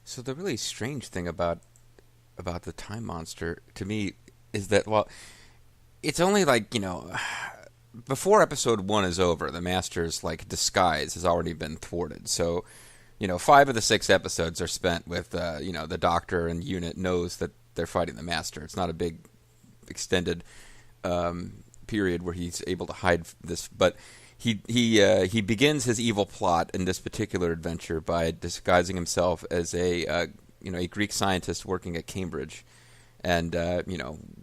So the really strange thing about the time monster to me is that, well, it's only like, before episode 1 is over, the master's like disguise has already been thwarted. So, 5 of the 6 episodes are spent with the doctor and unit knows that they're fighting the master. It's not a big extended period where he's able to hide this, but he begins his evil plot in this particular adventure by disguising himself as a Greek scientist working at Cambridge, and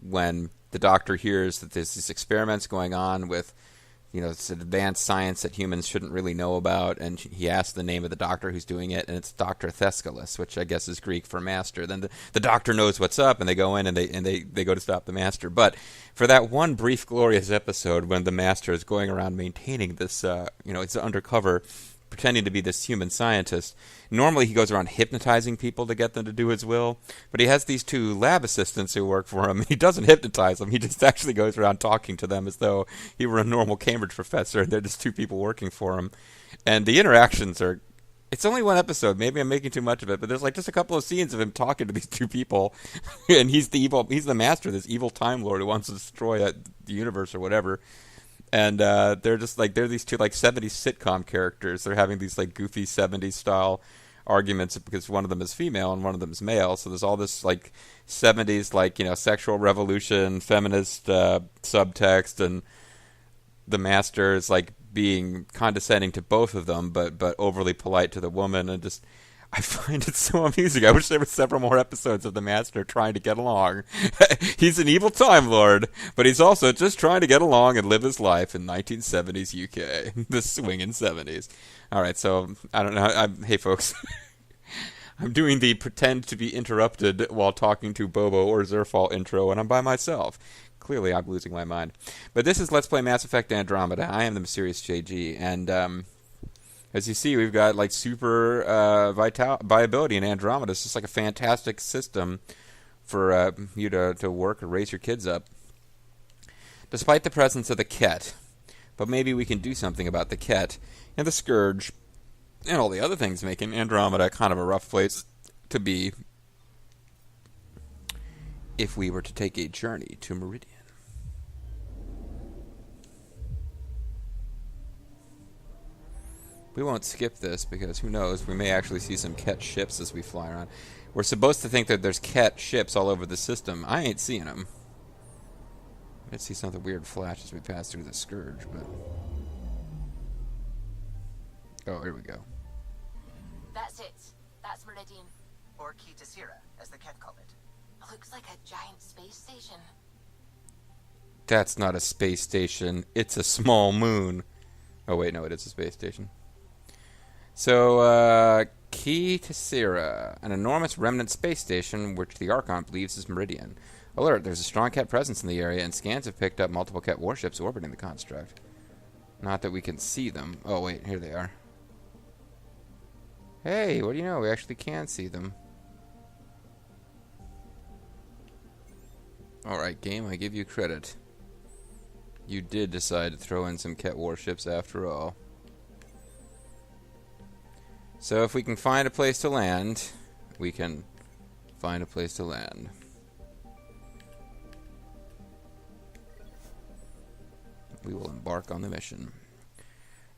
when the doctor hears that there's these experiments going on with it's an advanced science that humans shouldn't really know about, and he asks the name of the doctor who's doing it, and it's Dr. Thescalus, which I guess is Greek for master. Then the doctor knows what's up, and they go in and they go to stop the master. But for that one brief, glorious episode when the master is going around maintaining this, it's undercover, pretending to be this human scientist. Normally he goes around hypnotizing people to get them to do his will, but he has these 2 lab assistants who work for him. He doesn't hypnotize them. He just actually goes around talking to them as though he were a normal Cambridge professor, and they're just 2 people working for him. And the interactions are... It's only one episode. Maybe I'm making too much of it, but there's like just a couple of scenes of him talking to these 2 people, and he's the master, this evil Time Lord who wants to destroy the universe or whatever. And they're these 2 like 70s sitcom characters. They're having these like goofy 70s style arguments because one of them is female and one of them is male. So there's all this like 70s sexual revolution, feminist subtext, and the master is like being condescending to both of them, but overly polite to the woman, and just I find it so amusing. I wish there were several more episodes of the Master trying to get along. He's an evil Time Lord, but he's also just trying to get along and live his life in 1970s UK, the swinging 70s. All right, so I don't know. Hey, folks. I'm doing the pretend to be interrupted while talking to Bobo or Zerfall intro, and I'm by myself. Clearly, I'm losing my mind. But this is Let's Play Mass Effect Andromeda. I am the MysteriousJG, and as you see, we've got like super viability in Andromeda. It's just like a fantastic system for you to work or raise your kids up. Despite the presence of the Ket. But maybe we can do something about the Ket and the Scourge and all the other things making Andromeda kind of a rough place to be if we were to take a journey to Meridian. We won't skip this because who knows, we may actually see some Ket ships as we fly around. We're supposed to think that there's Ket ships all over the system. I ain't seeing them. Might see something weird flash as we pass through the Scourge, but... Oh, here we go. That's it. That's Meridian. Or Kitasira, as the Ket call it. Looks like a giant space station. That's not a space station. It's a small moon. Oh, wait, no, it is a space station. So, Kitasira, an enormous remnant space station which the Archon believes is Meridian. Alert, there's a strong Ket presence in the area, and scans have picked up multiple Ket warships orbiting the construct. Not that we can see them. Oh, wait, here they are. Hey, what do you know? We actually can see them. Alright, game, I give you credit. You did decide to throw in some Ket warships after all. So if we can find a place to land, we can find a place to land. We will embark on the mission.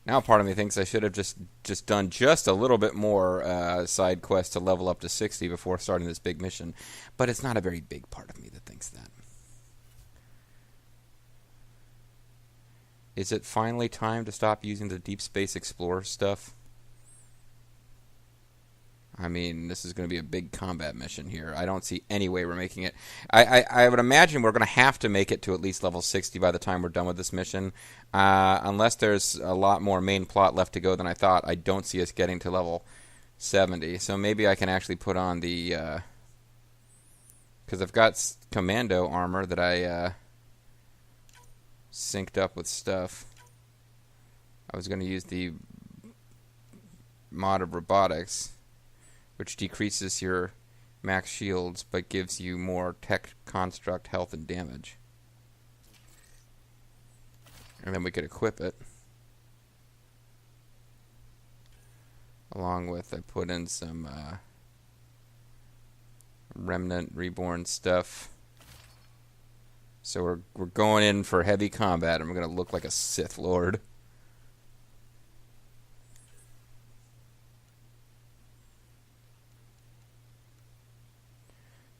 Now part of me thinks I should have just done just a little bit more side quest to level up to 60 before starting this big mission. But it's not a very big part of me that thinks that. Is it finally time to stop using the Deep Space Explorer stuff? I mean, this is going to be a big combat mission here. I don't see any way we're making it. I would imagine we're going to have to make it to at least level 60 by the time we're done with this mission. Unless there's a lot more main plot left to go than I thought, I don't see us getting to level 70. So maybe I can actually put on the... because I've got commando armor that I synced up with stuff. I was going to use the mod of robotics, which decreases your max shields, but gives you more tech construct health and damage. And then we could equip it. Along with, I put in some Remnant Reborn stuff. So we're going in for heavy combat, and we're gonna look like a Sith Lord.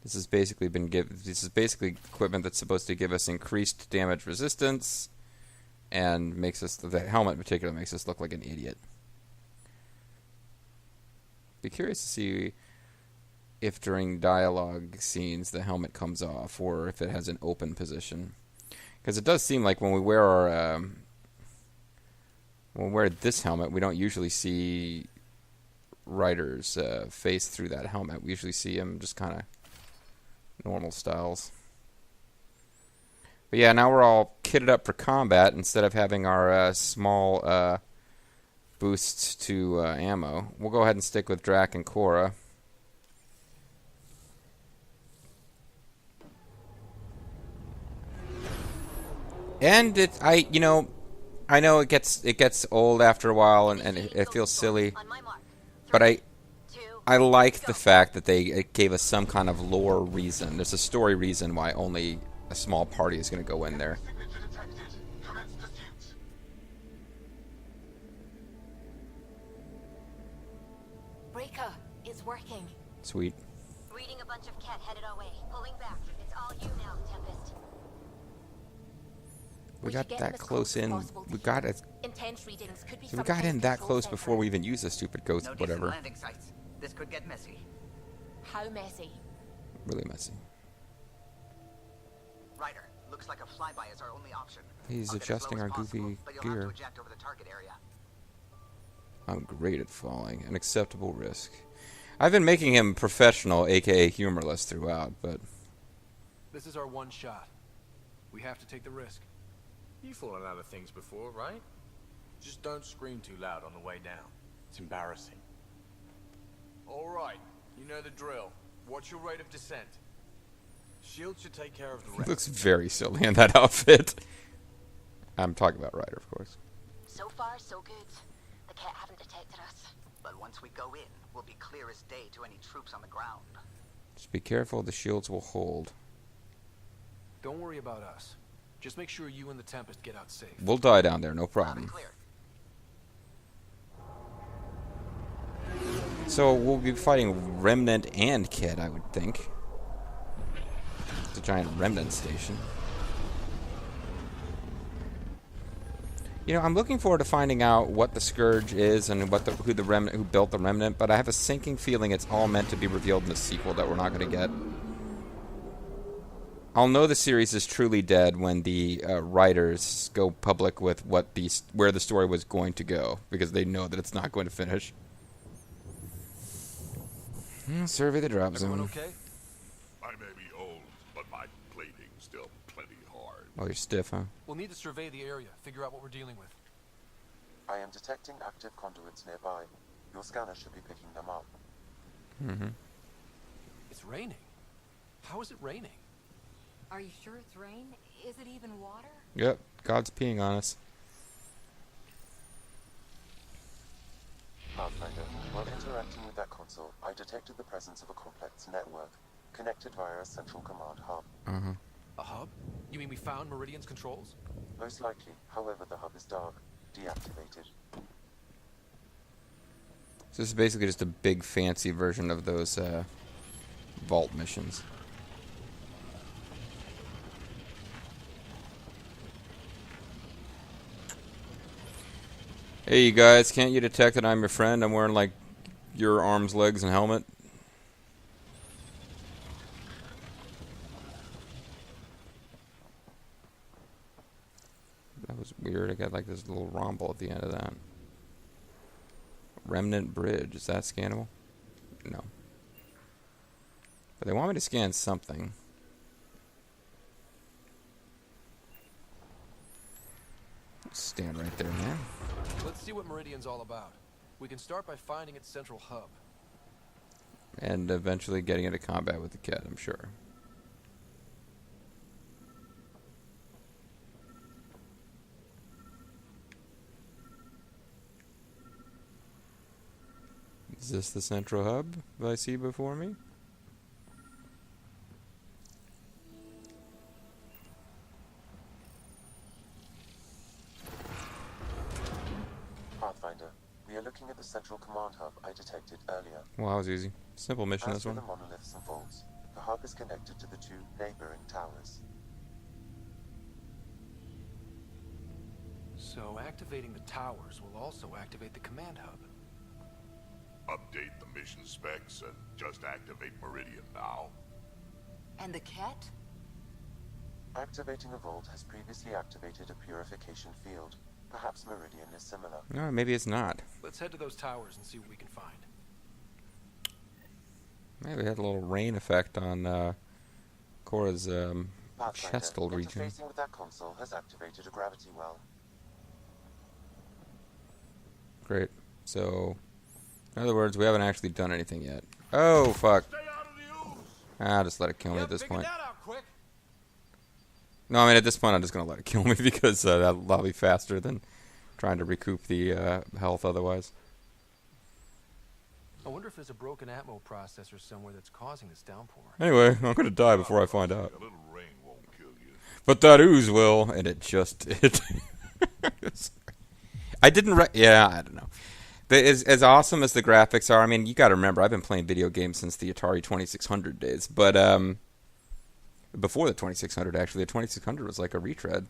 This has basically this is basically equipment that's supposed to give us increased damage resistance, and makes us, the helmet in particular, makes us look like an idiot. Be curious to see if during dialogue scenes the helmet comes off, or if it has an open position. Because it does seem like when we wear our when we wear this helmet, we don't usually see Ryder's face through that helmet. We usually see him just kind of normal styles. But yeah, now we're all kitted up for combat instead of having our small boosts to ammo. We'll go ahead and stick with Drac and Cora. And I know it gets old after a while, and it feels silly, but I like the fact that it gave us some kind of lore reason. There's a story reason why only a small party is going to go in there. Breaker, it's working. Sweet. Reading a bunch of Ket headed our way. Pulling back. It's all you now, Tempest. We got that close in. We got it. Intense readings could be We got in that close before we even used the stupid ghost, No decent whatever. landing sites. This could get messy. How messy? Really messy. Ryder, looks like a flyby is our only option. He's I'll get as adjusting low our as possible, goofy but you'll have gear. to eject over the target area. I'm great at falling. An acceptable risk. I've been making him professional, aka humorless, throughout, but This is our one shot. We have to take the risk. You've fallen out of things before, right? Just don't scream too loud on the way down. It's embarrassing. All right, you know the drill. What's your rate of descent? Shield should take care of the he rest. looks very silly in that outfit. I'm talking about Ryder, of course. So far, so good. The Ket haven't detected us. But once we go in, we'll be clear as day to any troops on the ground. Just be careful, the shields will hold. Don't worry about us. Just make sure you and the Tempest get out safe. We'll die down there, no Loud and problem. clear. So we'll be fighting Remnant and Kid, I would think. It's a giant Remnant station. You know, I'm looking forward to finding out what the Scourge is and who built the Remnant, but I have a sinking feeling it's all meant to be revealed in the sequel that we're not going to get. I'll know the series is truly dead when the writers go public with where the story was going to go, because they know that it's not going to finish. Survey the drop Everyone zone. okay? I may be old, but my plating's still plenty hard. Oh, you're stiff, huh? We'll need to survey the area, figure out what we're dealing with. I am detecting active conduits nearby. Your scanner should be picking them up. Mm-hmm. It's raining. How is it raining? Are you sure it's rain? Is it even water? Yep, God's peeing on us. Pathfinder, while interacting with that console, I detected the presence of a complex network, connected via a central command hub. Uh-huh. A hub? You mean we found Meridian's controls? Most likely, however, the hub is dark, deactivated. So this is basically just a big fancy version of those vault missions. Hey, you guys, can't you detect that I'm your friend? I'm wearing, like, your arms, legs, and helmet. That was weird. I got, like, this little rumble at the end of that. Remnant Bridge. Is that scannable? No. But they want me to scan something. Stand right there, man. Let's see what Meridian's all about. We can start by finding its central hub. And eventually getting into combat with the cat, I'm sure. Is this the central hub I see before me? I detected earlier. Well, that was easy. Simple mission, As this for one. the monoliths and vaults, the hub is connected to the two neighboring towers. So activating the towers will also activate the command hub. Update the mission specs and just activate Meridian now. And the cat? Activating a vault has previously activated a purification field. Perhaps Meridian is similar. No, maybe it's not. Let's head to those towers and see what we can find. Maybe it had a little rain effect on Cora's chestal region. Interfacing with that console has activated a gravity well. Great. So, in other words, we haven't actually done anything yet. Oh, fuck. Stay out of the ooze! Ah, just let it kill me at this Figure point. that out quick. No, I mean, at this point, I'm just going to let it kill me because that'll be faster than trying to recoup the health otherwise. I wonder if there's a broken Atmo processor somewhere that's causing this downpour. Anyway, I'm going to die before I find out. A little rain won't kill you. But that ooze will, and it just did. I didn't. Yeah, I don't know. As awesome as the graphics are, I mean, you got to remember, I've been playing video games since the Atari 2600 days. But before the 2600, actually, the 2600 was like a retread.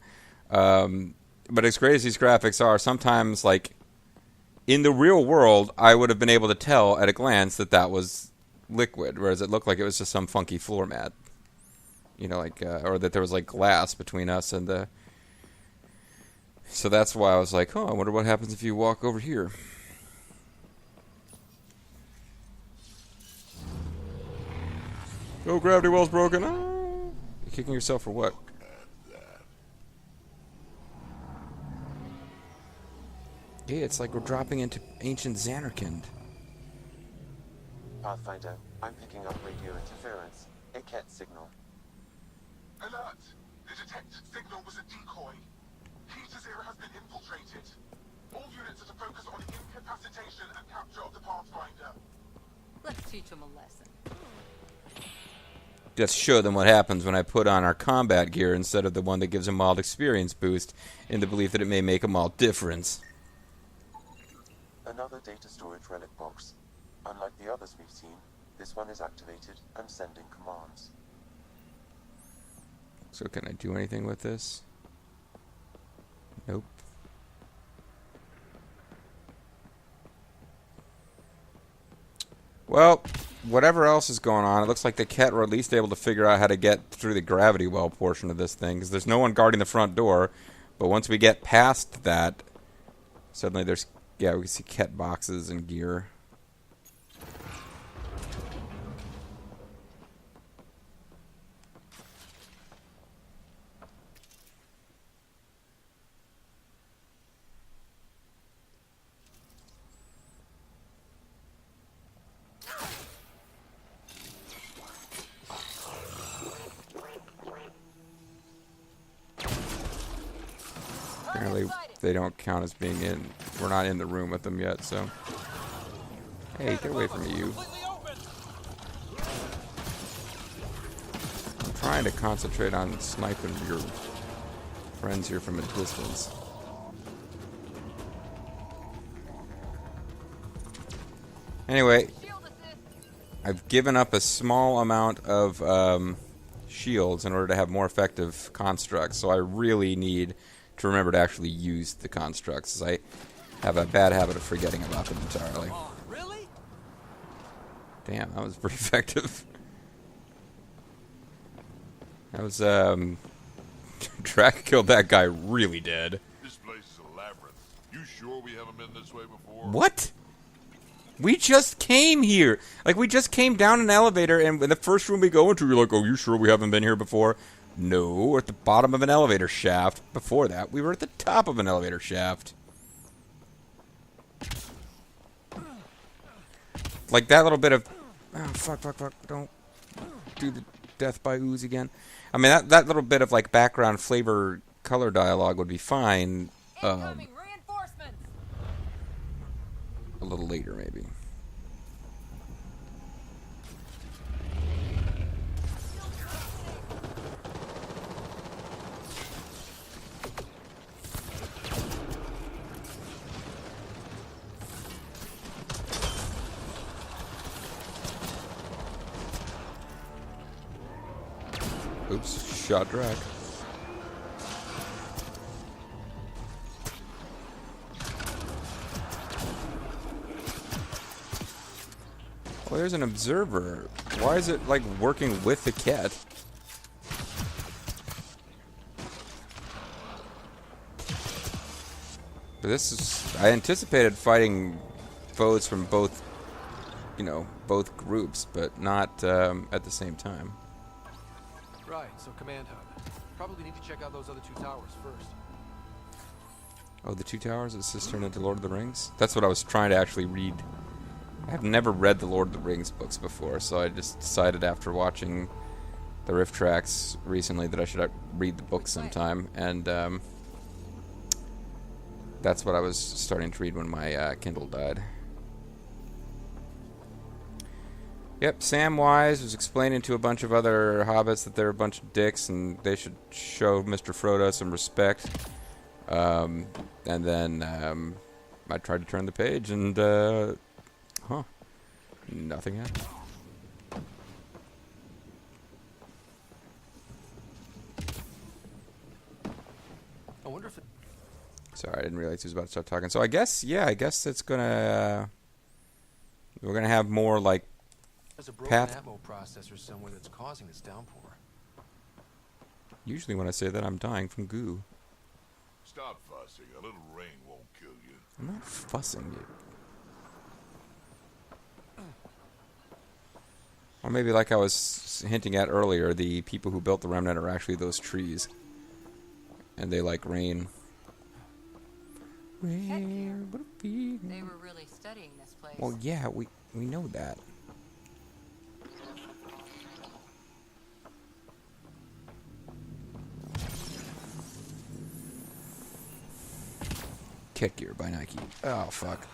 But as great as these graphics are, sometimes, like, in the real world, I would have been able to tell at a glance that that was liquid, whereas it looked like it was just some funky floor mat. You know, like, or that there was, like, glass between us and the... So that's why I was like, oh, I wonder what happens if you walk over here. Oh, gravity well's broken. Ah. You're kicking yourself for what? Yeah, it's like we're dropping into ancient Xanarkand. Pathfinder, I'm picking up radio interference. A cat signal. Alert! The detected signal was a decoy. Peter's era has been infiltrated. All units are to focus on incapacitation and capture of the Pathfinder. Let's teach him a lesson. Just show them what happens when I put on our combat gear instead of the one that gives a mild experience boost, in the belief that it may make a mild difference. Another data storage relic box. Unlike the others we've seen, this one is activated and sending commands. So can I do anything with this? Nope. Well, whatever else is going on, it looks like the cat were at least able to figure out how to get through the gravity well portion of this thing, because there's no one guarding the front door. But once we get past that, suddenly there's, yeah, we can see cat boxes and gear. Apparently they don't count as being in. We're not in the room with them yet, so. Hey, get away from me, you. I'm trying to concentrate on sniping your friends here from a distance. Anyway, I've given up a small amount of shields in order to have more effective constructs, so I really need to remember to actually use the constructs, as I have a bad habit of forgetting about them entirely. Really? Damn, that was pretty effective. That was, Drac killed that guy really dead. This place is a labyrinth. You sure we haven't been this way before? What? We just came here. Like, we just came down an elevator, and in the first room we go into, you're like, oh, you sure we haven't been here before? No, we're at the bottom of an elevator shaft. Before that, we were at the top of an elevator shaft. Like that little bit of... Oh, fuck. Don't do the death by ooze again. I mean, that little bit of, like, background flavor color dialogue would be fine. Incoming reinforcements! A little later, maybe. Oops, shot Drac. Well, there's an observer. Why is it, like, working with the cat? But this is... I anticipated fighting foes from both, you know, both groups, but not at the same time. Right, so command hub. Probably need to check out those other 2 towers first. Oh, the 2 towers? Is this turned into Lord of the Rings? That's what I was trying to actually read. I have never read the Lord of the Rings books before, so I just decided after watching the riff tracks recently that I should read the book sometime, and that's what I was starting to read when my Kindle died. Yep, Samwise was explaining to a bunch of other hobbits that they're a bunch of dicks and they should show Mr. Frodo some respect. And then I tried to turn the page and, nothing happened. I wonder if Sorry, I didn't realize he was about to start talking. So I guess it's gonna... we're gonna have more, like, there's a broken atmo processor somewhere that's causing this downpour. Usually when I say that, I'm dying from goo. Stop fussing. A little rain won't kill you. I'm not fussing you. Or maybe like I was hinting at earlier, the people who built the remnant are actually those trees. And they like rain. Rain, what a feeling. They were really studying this place. Well, yeah, we know that. Kit Gear by Nike. Oh, fuck.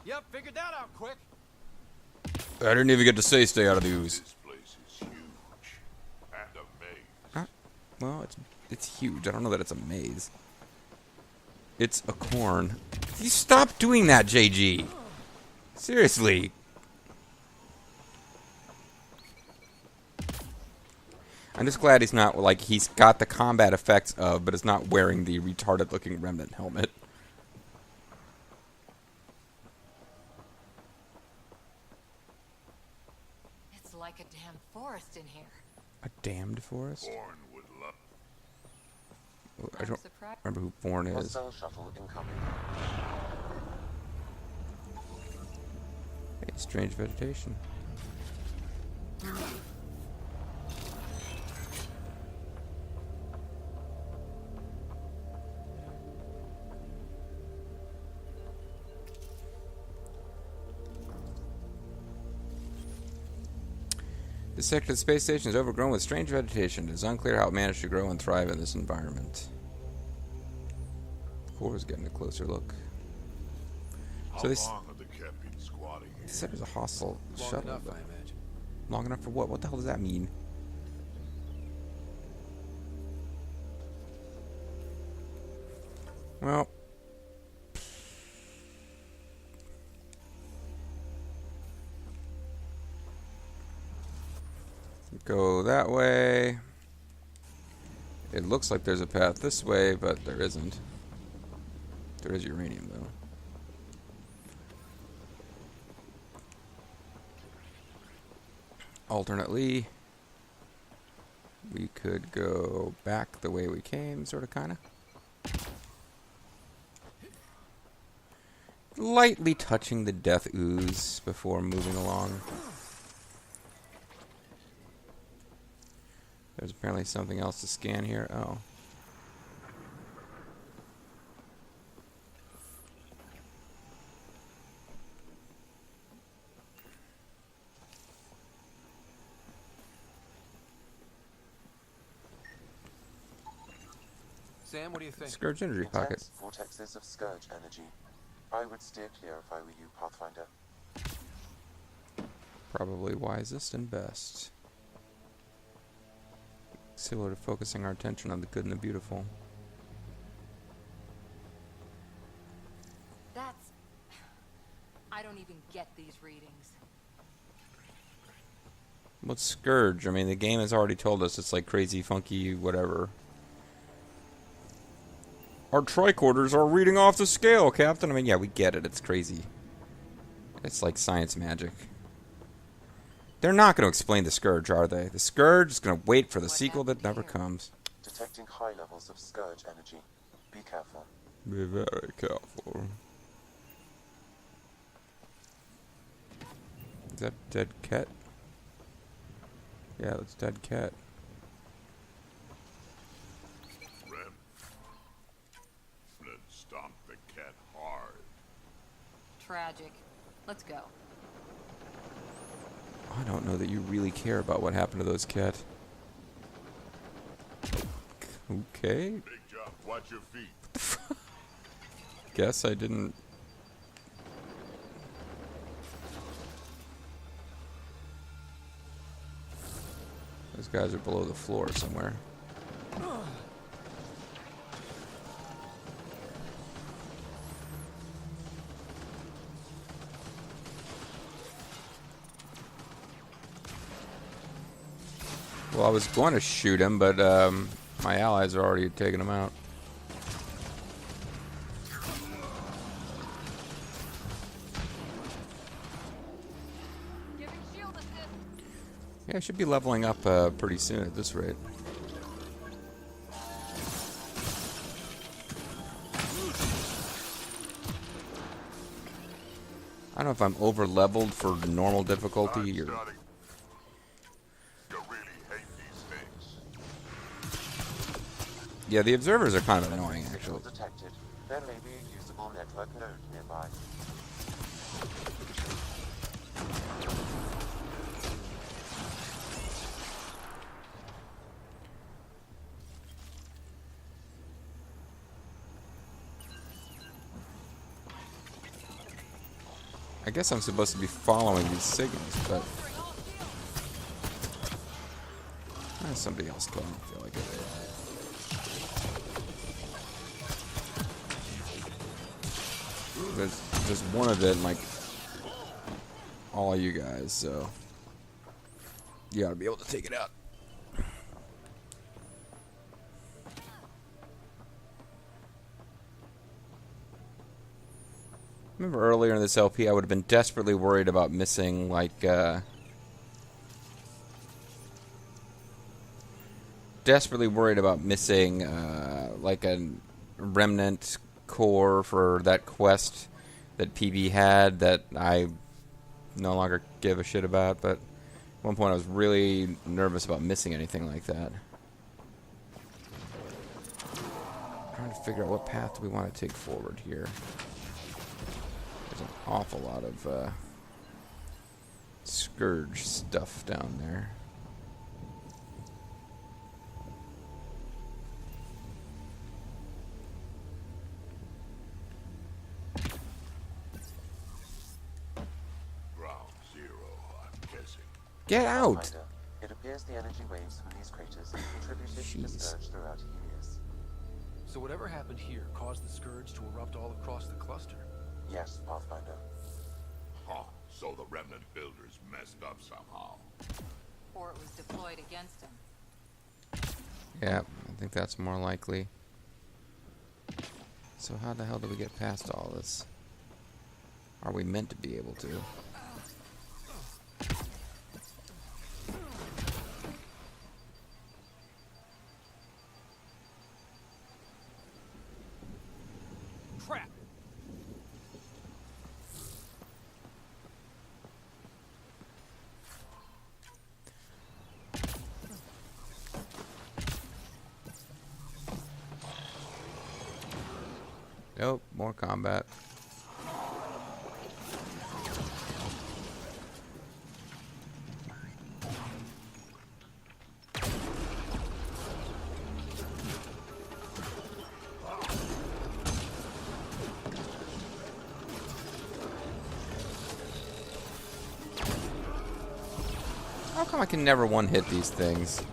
Yep, figured that out quick. I didn't even get to say stay out of the ooze. This place is huge. And a maze. Huh? Well, it's huge. I don't know that it's a maze. It's a corn. You stop doing that, JG. Seriously. I'm just glad he's not, like, he's got the combat effects of, but is not wearing the retarded-looking remnant helmet. It's like a damn forest in here. A damned forest? Born would love. I don't remember who Born is. Hostile shuttle incoming. Hey, strange vegetation. This sector of the space station is overgrown with strange vegetation. It is unclear how it managed to grow and thrive in this environment. The core is getting a closer look. How long have the Cat been squatting here? They said there's a hostile Long shuttle. enough, I imagine. Long enough for what? What the hell does that mean? Well... go that way. It looks like there's a path this way, but there isn't. There is uranium, though. Alternately, we could go back the way we came, sort of, kind of. Lightly touching the death ooze before moving along. There's apparently something else to scan here. Oh. Sam, what do you think? Scourge energy pocket. Intense vortexes of scourge energy. I would steer clear if I were you, Pathfinder. Probably wisest and best. Similar to focusing our attention on the good and the beautiful. That's... I don't even get these readings. What's Scourge? I mean, the game has already told us it's like crazy, funky, whatever. Our tricorders are reading off the scale, Captain. I mean, yeah, we get it. It's crazy. It's like science magic. They're not going to explain the Scourge, are they? The Scourge is going to wait for the sequel that never comes. Detecting high levels of Scourge energy. Be careful. Be very careful. Is that dead cat? Yeah, that's dead cat. Rem. Flint stomped the cat hard. Tragic. Let's go. I don't know that you really care about what happened to those cat. Okay. Big jump. Watch your feet. Guess I didn't. Those guys are below the floor somewhere. Well, I was going to shoot him, but my allies are already taking him out. Yeah, I should be leveling up pretty soon at this rate. I don't know if I'm over leveled for normal difficulty or. Yeah, the observers are kind of annoying, actually. Detected. There may be a usable network node nearby. I guess I'm supposed to be following these signals, but somebody else go. I don't feel like it. There's one of it, like all you guys, so you gotta be able to take it out. Remember earlier in this LP, I would have been desperately worried about missing, like, like a remnant core for that quest that PB had that I no longer give a shit about, but at one point I was really nervous about missing anything like that. Trying to figure out what path do we want to take forward here. There's an awful lot of Scourge stuff down there. Ground zero, I'm guessing. Get out! Finder. It appears the energy waves from these craters have contributed to the Scourge throughout Helios. So whatever happened here caused the Scourge to erupt all across the cluster. Yes, Pathfinder. Huh. So the remnant builders messed up somehow. Or it was deployed against him. Yeah, I think that's more likely. So how the hell do we get past all this? Are we meant to be able to? Crap! Nope, more combat. How come I can never one-hit these things?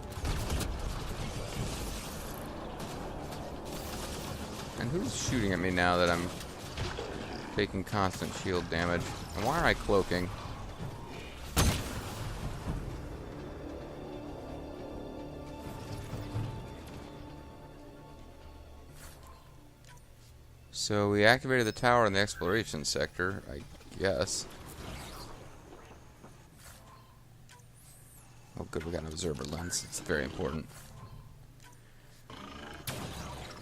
And who's shooting at me now that I'm taking constant shield damage? And why am I cloaking? So we activated the tower in the exploration sector, I guess. Oh good, we got an observer lens. It's very important.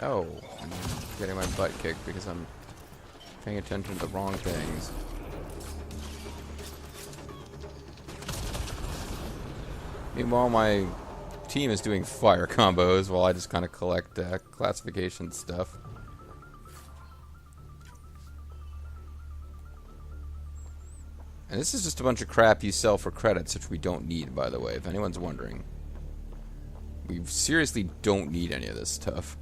Oh, I'm getting my butt kicked because I'm paying attention to the wrong things. Meanwhile, my team is doing fire combos while I just kind of collect classification stuff. And this is just a bunch of crap you sell for credits, which we don't need, by the way, if anyone's wondering. We seriously don't need any of this stuff.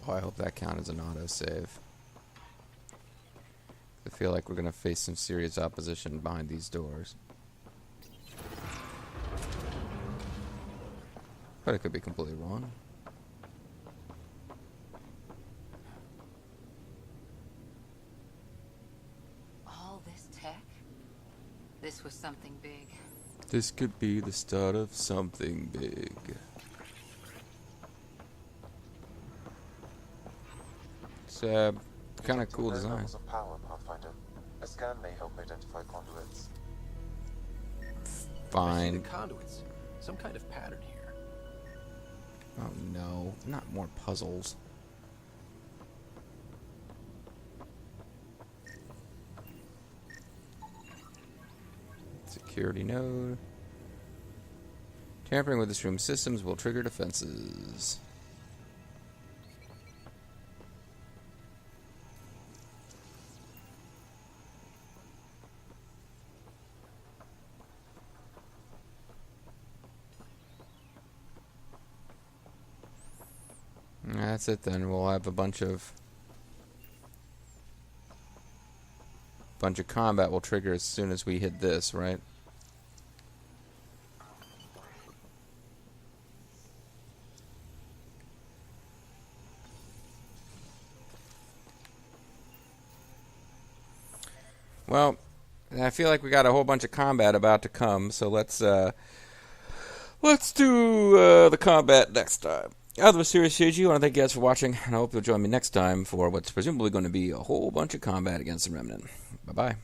Oh, I hope that counts as an autosave. I feel like we're going to face some serious opposition behind these doors. But it could be completely wrong. All this tech? This was something big. This could be the start of something big. It's kind of cool design. Levels of power, Pathfinder. A scan may help identify conduits. Fine. The conduits. Some kind of pattern here. Oh no, not more puzzles. Security node. Tampering with this room's systems will trigger defenses. That's it then. We'll have a bunch of combat will trigger as soon as we hit this, right? Well, I feel like we got a whole bunch of combat about to come, so let's do the combat next time. I'm MysteriousJG. I want to thank you guys for watching, and I hope you'll join me next time for what's presumably going to be a whole bunch of combat against the Remnant. Bye-bye.